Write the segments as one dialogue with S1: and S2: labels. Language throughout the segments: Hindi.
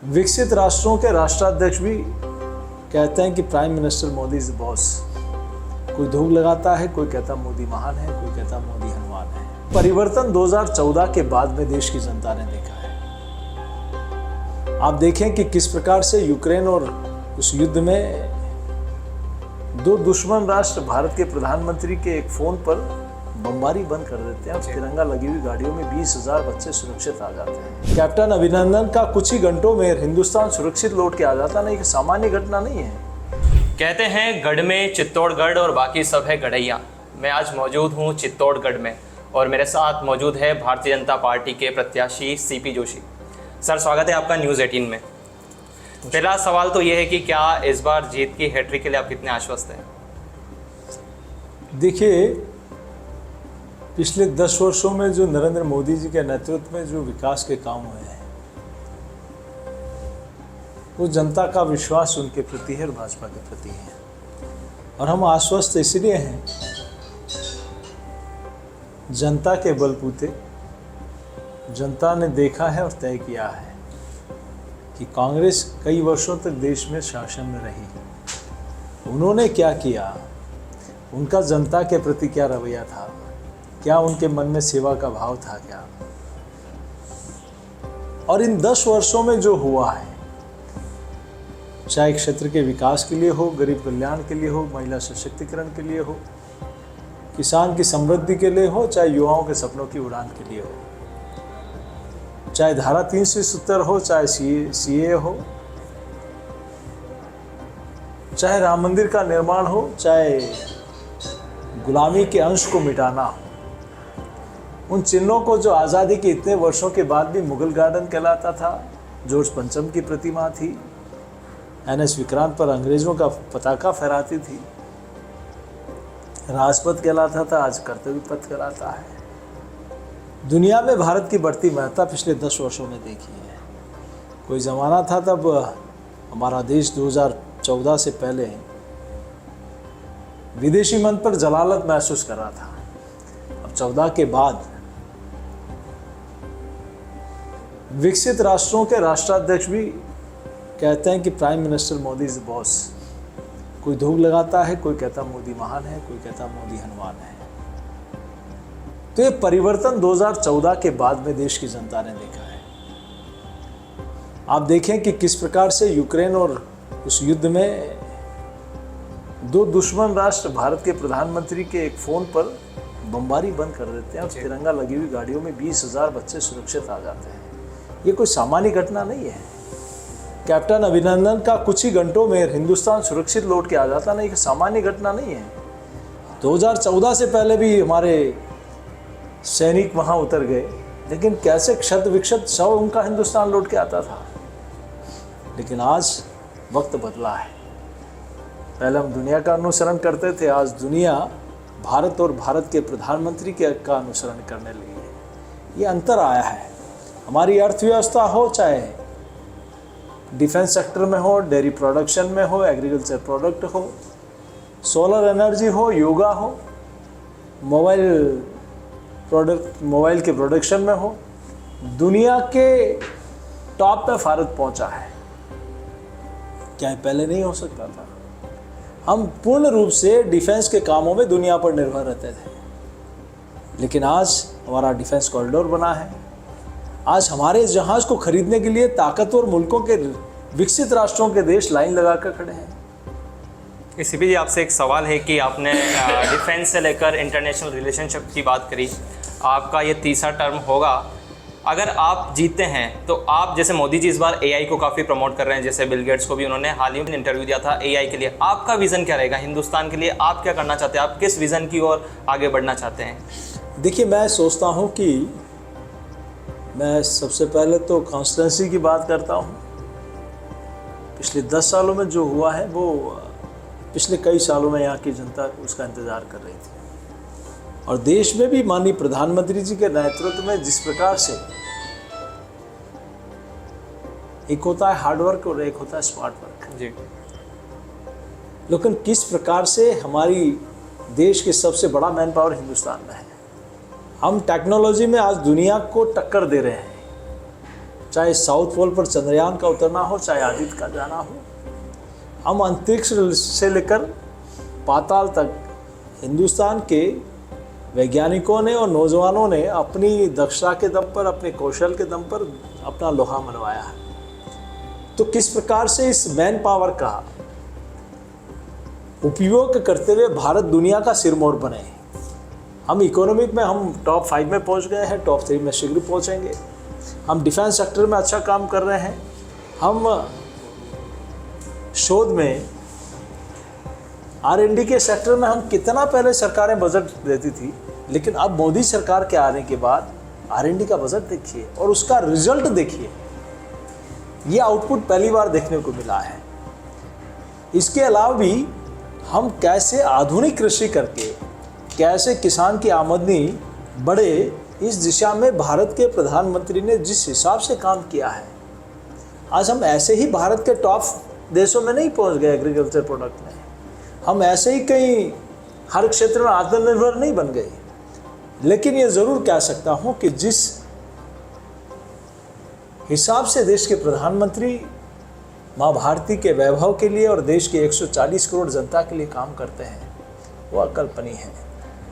S1: विकसित राष्ट्रों के राष्ट्राध्यक्ष भी कहते हैं कि prime minister Modi is the boss. कोई धूप लगाता है, कोई कहता मोदी महान है, कोई कहता मोदी हनुमान है। परिवर्तन 2014 के बाद में देश की जनता ने देखा है। आप देखें कि किस प्रकार से यूक्रेन और उस युद्ध में दो दुश्मन राष्ट्र भारत के प्रधानमंत्री के एक फोन पर बमबारी बंद कर देते हैं और तिरंगा लगी हुई गाड़ियों में 20,000 बच्चे सुरक्षित आ जाते हैं। कैप्टन अभिनंदन का कुछ ही घंटों में हिंदुस्तान सुरक्षित लौट के आ जाता नहीं, कि सामान्य घटना नहीं है।
S2: कहते हैं गढ़ में चित्तौड़गढ़ और बाकी सब है गढ़ैया। मैं आज मौजूद हूँ चित्तौड़गढ़ में और मेरे साथ मौजूद है भारतीय जनता पार्टी के प्रत्याशी सीपी जोशी। सर, स्वागत है आपका न्यूज़ 18 में। पहला सवाल तो ये है कि क्या इस बार जीत की हैट्रिक के लिए आप कितने आश्वस्त हैं?
S1: देखिए, पिछले 10 वर्षों में जो नरेंद्र मोदी जी के नेतृत्व में जो विकास के काम हुए हैं, वो जनता का विश्वास उनके प्रति है और भाजपा के प्रति है। और हम आश्वस्त इसलिए हैं, जनता के बलबूते जनता ने देखा है और तय किया है कि कांग्रेस कई वर्षों तक देश में शासन में रही। उन्होंने क्या किया, उनका जनता के प्रति क्या रवैया था, क्या उनके मन में सेवा का भाव था क्या। और इन 10 वर्षों में जो हुआ है, चाहे क्षेत्र के विकास के लिए हो, गरीब कल्याण के लिए हो, महिला सशक्तिकरण के लिए हो, किसान की समृद्धि के लिए हो, चाहे युवाओं के सपनों की उड़ान के लिए हो, चाहे धारा 370 हो, चाहे सीए हो, चाहे राम मंदिर का निर्माण हो, चाहे गुलामी के अंश को मिटाना हो, उन चिन्हों को जो आज़ादी के इतने वर्षों के बाद भी मुगल गार्डन कहलाता था, जॉर्ज पंचम की प्रतिमा थी, एनएस विक्रांत पर अंग्रेजों का पताका फहराती थी, राजपथ कहलाता था, आज कर्तव्य पथ कहलाता है। दुनिया में भारत की बढ़ती महत्ता पिछले 10 वर्षों में देखी है। कोई ज़माना था तब हमारा देश 2014 से पहले विदेशी मन पर जलालत महसूस कर रहा था। अब 14 के बाद विकसित राष्ट्रों के राष्ट्राध्यक्ष भी कहते हैं कि prime minister Modi is the boss. कोई धूप लगाता है, कोई कहता मोदी महान है, कोई कहता मोदी हनुमान है। तो ये परिवर्तन 2014 के बाद में देश की जनता ने देखा है। आप देखें कि किस प्रकार से यूक्रेन और उस युद्ध में दो दुश्मन राष्ट्र भारत के प्रधानमंत्री के एक फोन पर बमबारी बंद कर देते हैं और तिरंगा लगी हुई गाड़ियों में 20,000 बच्चे सुरक्षित आ जाते हैं। ये कोई सामान्य घटना नहीं है। कैप्टन अभिनंदन का कुछ ही घंटों में हिंदुस्तान सुरक्षित लौट के आ जाता नहीं, कि सामान्य घटना नहीं है। 2014 से पहले भी हमारे सैनिक वहां उतर गए, लेकिन कैसे क्षत विक्षत शव उनका हिंदुस्तान लौट के आता था। लेकिन आज वक्त बदला है। पहले हम दुनिया का अनुसरण करते थे, आज दुनिया भारत और भारत के प्रधानमंत्री का अनुसरण करने लगी है। ये अंतर आया है। हमारी अर्थव्यवस्था हो, चाहे डिफेंस सेक्टर में हो, डेयरी प्रोडक्शन में हो, एग्रीकल्चर प्रोडक्ट हो, सोलर एनर्जी हो, योगा हो, मोबाइल के प्रोडक्शन में हो, दुनिया के टॉप पे भारत पहुंचा है। क्या ये पहले नहीं हो सकता था? हम पूर्ण रूप से डिफेंस के कामों में दुनिया पर निर्भर रहते थे, लेकिन आज हमारा डिफेंस कॉरिडोर बना है। आज हमारे जहाज को खरीदने के लिए ताकतवर मुल्कों के विकसित राष्ट्रों के देश लाइन लगाकर खड़े हैं।
S2: सीपी जी, आपसे एक सवाल है कि आपने डिफेंस से लेकर इंटरनेशनल रिलेशनशिप की बात करी। आपका ये तीसरा टर्म होगा। अगर आप जीतते हैं तो आप, जैसे मोदी जी इस बार एआई को काफ़ी प्रमोट कर रहे हैं, जैसे बिल गेट्स को भी उन्होंने हाल ही में इंटरव्यू दिया था एआई के लिए। आपका विज़न क्या रहेगा हिंदुस्तान के लिए? आप क्या करना चाहते हैं? आप किस विज़न की ओर आगे बढ़ना चाहते हैं?
S1: देखिए, मैं सोचता हूँ कि मैं सबसे पहले तो कॉन्स्टिट्यूंसी की बात करता हूँ। पिछले 10 सालों में जो हुआ है, वो पिछले कई सालों में यहाँ की जनता उसका इंतज़ार कर रही थी। और देश में भी माननीय प्रधानमंत्री जी के नेतृत्व में जिस प्रकार से एक होता है हार्ड वर्क और एक होता है स्मार्ट वर्क
S2: जी,
S1: लेकिन किस प्रकार से हमारी देश के सबसे बड़ा मैन पावर हिंदुस्तान में है। हम टेक्नोलॉजी में आज दुनिया को टक्कर दे रहे हैं। चाहे साउथ पोल पर चंद्रयान का उतरना हो, चाहे आदित्य का जाना हो, हम अंतरिक्ष से लेकर पाताल तक हिंदुस्तान के वैज्ञानिकों ने और नौजवानों ने अपनी दक्षता के दम पर, अपने कौशल के दम पर अपना लोहा मनवाया है। तो किस प्रकार से इस मैन पावर का उपयोग करते हुए भारत दुनिया का सिरमौर बने। हम इकोनॉमिक में हम टॉप 5 में पहुंच गए हैं, टॉप 3 में शीघ्र पहुंचेंगे। हम डिफेंस सेक्टर में अच्छा काम कर रहे हैं। हम शोध में R&D के सेक्टर में हम कितना पहले सरकारें बजट देती थी, लेकिन अब मोदी सरकार के आने के बाद R&D का बजट देखिए और उसका रिजल्ट देखिए। ये आउटपुट पहली बार देखने को मिला है। इसके अलावा भी हम कैसे आधुनिक कृषि करके कैसे किसान की आमदनी बढ़े, इस दिशा में भारत के प्रधानमंत्री ने जिस हिसाब से काम किया है, आज हम ऐसे ही भारत के टॉप देशों में नहीं पहुंच गए एग्रीकल्चर प्रोडक्ट में। हम ऐसे ही कहीं हर क्षेत्र में आत्मनिर्भर नहीं बन गए। लेकिन ये ज़रूर कह सकता हूँ कि जिस हिसाब से देश के प्रधानमंत्री माँ भारती के वैभव के लिए और देश के 140 करोड़ जनता के लिए काम करते हैं, वो अकल्पनीय है।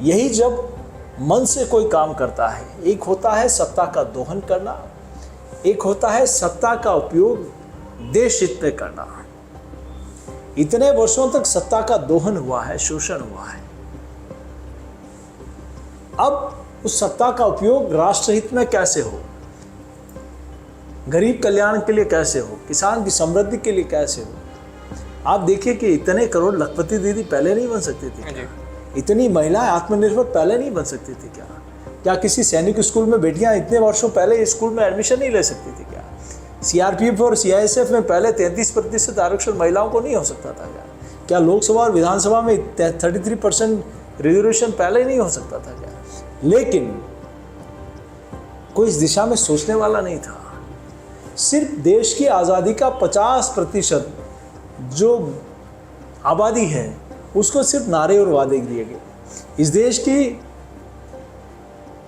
S1: यही जब मन से कोई काम करता है, एक होता है सत्ता का दोहन करना, एक होता है सत्ता का उपयोग देश हित में करना। इतने वर्षों तक सत्ता का दोहन हुआ है, शोषण हुआ है। अब उस सत्ता का उपयोग राष्ट्र हित में कैसे हो, गरीब कल्याण के लिए कैसे हो, किसान की समृद्धि के लिए कैसे हो। आप देखिए कि इतने करोड़ लखपति दीदी पहले नहीं बन सकती थी क्या? इतनी महिलाएं आत्मनिर्भर पहले नहीं बन सकती थी क्या? क्या किसी सैनिक स्कूल में बेटियां इतने वर्षों पहले स्कूल में एडमिशन नहीं ले सकती थी क्या? CRPF और CISF में पहले 33% आरक्षण महिलाओं को नहीं हो सकता था क्या? क्या लोकसभा और विधानसभा में 33% रिजर्वेशन पहले नहीं हो सकता था क्या? लेकिन कोई इस दिशा में सोचने वाला नहीं था। सिर्फ देश की आज़ादी का 50% जो आबादी है उसको सिर्फ नारे और वादे दिए गए। इस देश की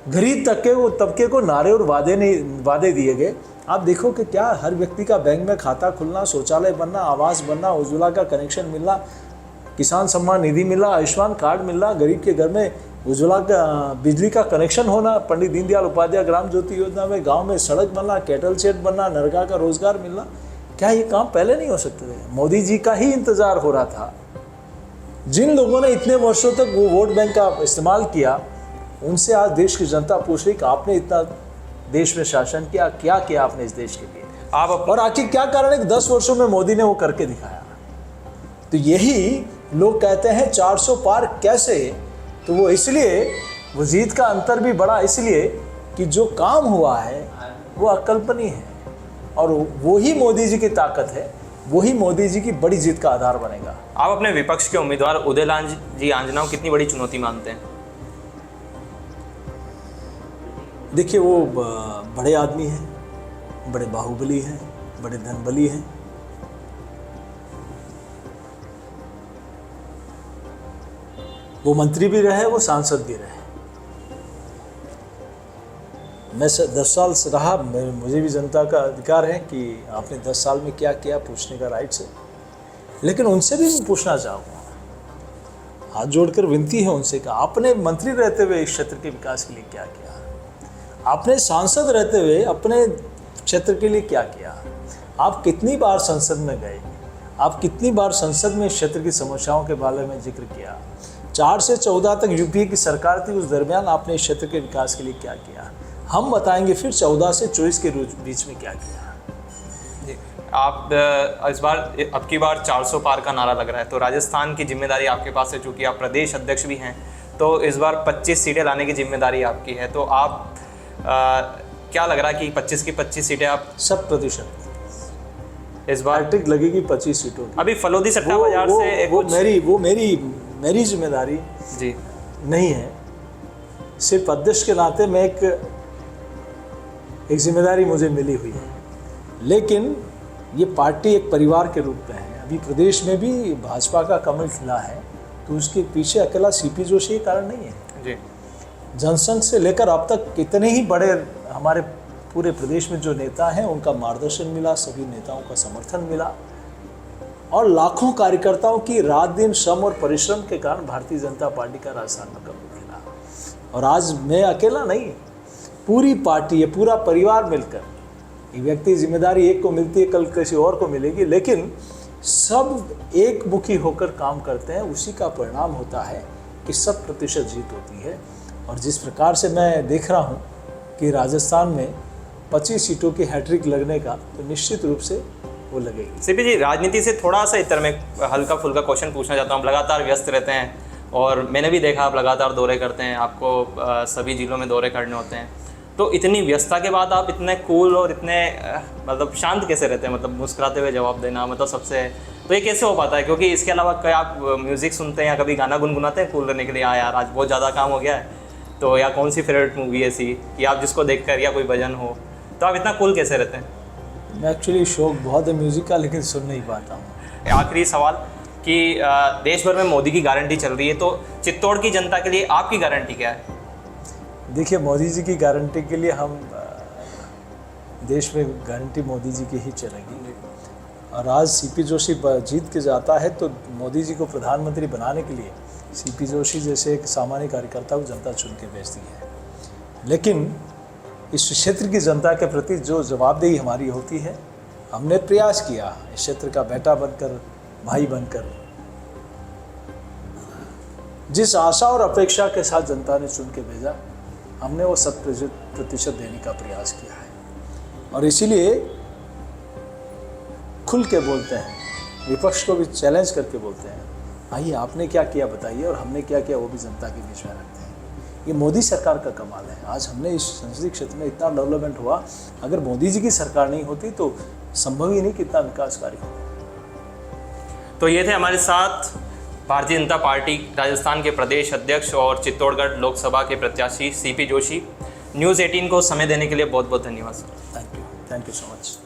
S1: गरीब तबके को नारे और वादे दिए गए। आप देखो कि क्या हर व्यक्ति का बैंक में खाता खुलना, शौचालय बनना, आवास बनना, उज्ज्वला का कनेक्शन मिलना, किसान सम्मान निधि मिलना, आयुष्मान कार्ड मिलना, गरीब के घर में उज्ज्वला का बिजली का कनेक्शन होना, पंडित दीनदयाल उपाध्याय ग्राम ज्योति योजना में गांव में सड़क बनना, कैटल शेड बनना, नरेगा का रोजगार मिलना, क्या ये काम पहले नहीं हो सकते थे? मोदी जी का ही इंतजार हो रहा था। जिन लोगों ने इतने वर्षों तक वो वोट बैंक का इस्तेमाल किया, उनसे आज देश की जनता पूछ रही कि आपने इतना देश में शासन किया, क्या किया आपने इस देश के लिए? और आखिर क्या कारण है कि 10 वर्षों में मोदी ने वो करके दिखाया? तो यही लोग कहते हैं 400 पार कैसे, तो वो इसलिए, वो जीत का अंतर भी बड़ा इसलिए कि जो काम हुआ है वो अकल्पनीय है, और वो ही मोदी जी की ताकत है, वही मोदी जी की बड़ी जीत का आधार बनेगा।
S2: आप अपने विपक्ष के उम्मीदवार उदयलाल जी आंजना को कितनी बड़ी चुनौती मानते हैं?
S1: देखिए, वो बड़े आदमी हैं, बड़े बाहुबली हैं, बड़े धनबली हैं। वो मंत्री भी रहे, वो सांसद भी रहे। मैं 10 साल से रहा, मुझे भी जनता का अधिकार है कि आपने 10 साल में क्या किया पूछने का राइट है। लेकिन उनसे भी मैं पूछना चाहूँगा, हाथ जोड़कर विनती है उनसे कि आपने मंत्री रहते हुए इस क्षेत्र के विकास के लिए क्या किया? आपने सांसद रहते हुए अपने क्षेत्र के लिए क्या किया? आप कितनी बार संसद में गए? आप कितनी बार संसद में क्षेत्र की समस्याओं के बारे में जिक्र किया? 4 से 14 तक यूपीए की सरकार थी, उस दरमियान आपने इस क्षेत्र के विकास के लिए क्या किया? हम बताएंगे फिर 14 से 24 के बीच में क्या किया।
S2: आप इस बार, अब की बार 400 पार का नारा लग रहा है, तो राजस्थान की जिम्मेदारी आपके पास है, चूँकि आप प्रदेश अध्यक्ष भी हैं, तो इस बार 25 सीटें लाने की जिम्मेदारी आपकी है। तो आप क्या लग रहा है कि 25 की 25 सीटें आप
S1: 100%
S2: इस बार
S1: हैट्रिक लगेगी 25 सीटों की?
S2: अभी फलोदी सट्टा बाजार से
S1: वो मेरी जिम्मेदारी
S2: जी
S1: नहीं है। सिर्फ अध्यक्ष के नाते मैं एक जिम्मेदारी मुझे मिली हुई है, लेकिन ये पार्टी एक परिवार के रूप में है। अभी प्रदेश में भी भाजपा का कमल खिला है, तो उसके पीछे अकेला सीपी जोशी कारण नहीं है।
S2: जी,
S1: जनसंघ से लेकर अब तक कितने ही बड़े हमारे पूरे प्रदेश में जो नेता हैं उनका मार्गदर्शन मिला, सभी नेताओं का समर्थन मिला और लाखों कार्यकर्ताओं की रात दिन श्रम और परिश्रम के कारण भारतीय जनता पार्टी का राजस्थान में कमल खिला। और आज मैं अकेला नहीं, पूरी पार्टी, है पूरा परिवार मिलकर, एक व्यक्ति जिम्मेदारी एक को मिलती है, कल किसी और को मिलेगी, लेकिन सब एक मुखी होकर काम करते हैं, उसी का परिणाम होता है कि 100% जीत होती है। और जिस प्रकार से मैं देख रहा हूँ कि राजस्थान में 25 सीटों की हैट्रिक लगने का, तो निश्चित रूप से वो लगेगी।
S2: सीपी जी, राजनीति से थोड़ा सा इतर में हल्का फुल्का क्वेश्चन पूछना चाहता हूँ। आप लगातार व्यस्त रहते हैं और मैंने भी देखा आप लगातार दौरे करते हैं, आपको सभी जिलों में दौरे करने होते हैं, तो इतनी व्यस्तता के बाद आप इतने कूल और इतने मतलब शांत कैसे रहते हैं? मतलब मुस्कुराते हुए जवाब देना, मतलब सबसे, तो ये कैसे हो पाता है? क्योंकि इसके अलावा क्या आप म्यूज़िक सुनते हैं या कभी गाना गुनगुनाते हैं कूल रहने के लिए? हाँ यार, आज बहुत ज़्यादा काम हो गया है, तो या कौन सी फेवरेट मूवी ऐसी कि आप जिसको देखकर, या कोई भजन हो, तो आप इतना कूल कैसे रहते हैं?
S1: मैं एक्चुअली शौक बहुत है म्यूज़िक का, लेकिन सुन नहीं पाता हूँ।
S2: आखिरी सवाल कि देश भर में मोदी की गारंटी चल रही है, तो चित्तौड़ की जनता के लिए आपकी गारंटी क्या है?
S1: देखिए, मोदी जी की गारंटी के लिए हम देश में गारंटी मोदी जी की ही चलेगी। और आज सीपी जोशी जीत के जाता है तो मोदी जी को प्रधानमंत्री बनाने के लिए सीपी जोशी जैसे एक सामान्य कार्यकर्ता को जनता चुन के भेजती है। लेकिन इस क्षेत्र की जनता के प्रति जो जवाबदेही हमारी होती है, हमने प्रयास किया इस क्षेत्र का बेटा बनकर, भाई बनकर, जिस आशा और अपेक्षा के साथ जनता ने चुन के भेजा, हमने वो 100% देने का प्रयास किया है। और इसीलिए खुल के बोलते हैं, विपक्ष को भी चैलेंज करके बोलते हैं, आइए आपने क्या किया बताइए, और हमने क्या किया वो भी जनता के बीच में रखते हैं। ये मोदी सरकार का कमाल है। आज हमने इस संसदीय क्षेत्र में इतना डेवलपमेंट हुआ, अगर मोदी जी की सरकार नहीं होती तो संभव ही नहीं कि इतना विकास कार्य हो।
S2: तो ये थे हमारे साथ भारतीय जनता पार्टी राजस्थान के प्रदेश अध्यक्ष और चित्तौड़गढ़ लोकसभा के प्रत्याशी सीपी जोशी। न्यूज़ 18 को समय देने के लिए बहुत बहुत धन्यवाद sir.
S1: Thank you so much.